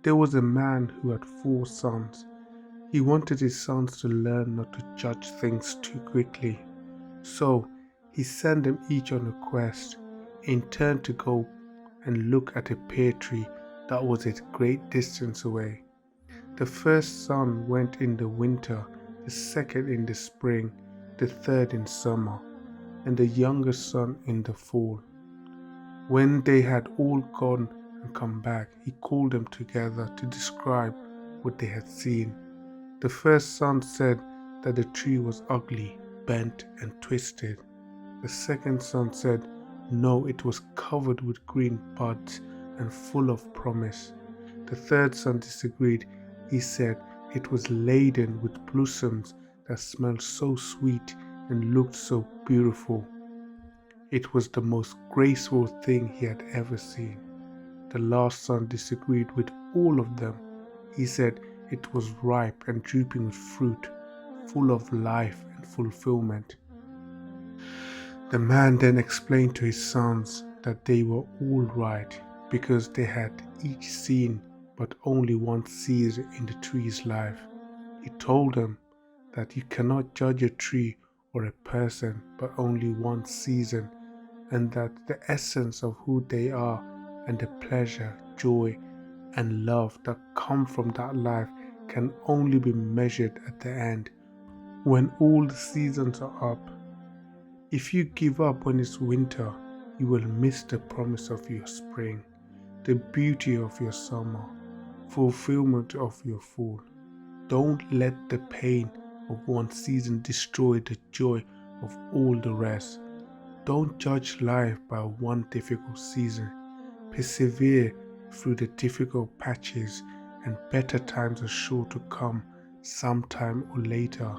There was a man who had 4 sons. He wanted his sons to learn not to judge things too quickly. So he sent them each on a quest, in turn to go and look at a pear tree that was a great distance away. The first son went in the winter, the second in the spring, the third in summer, and the youngest son in the fall. When they had all gone and come back, he called them together to describe what they had seen. The first son said that the tree was ugly, bent and twisted. The second son said, no, it was covered with green buds and full of promise. The third son disagreed. He said it was laden with blossoms that smelled so sweet and looked so beautiful. It was the most graceful thing he had ever seen. The last son disagreed with all of them. He said it was ripe and dripping with fruit, full of life and fulfillment. The man then explained to his sons that they were all right because they had each seen but only one season in the tree's life. He told them that you cannot judge a tree or a person but only one season, and that the essence of who they are and the pleasure, joy, and love that come from that life can only be measured at the end, when all the seasons are up. If you give up when it's winter, you will miss the promise of your spring, the beauty of your summer, fulfillment of your fall. Don't let the pain of one season destroy the joy of all the rest. Don't judge life by one difficult season. Persevere through the difficult patches, and better times are sure to come sometime or later.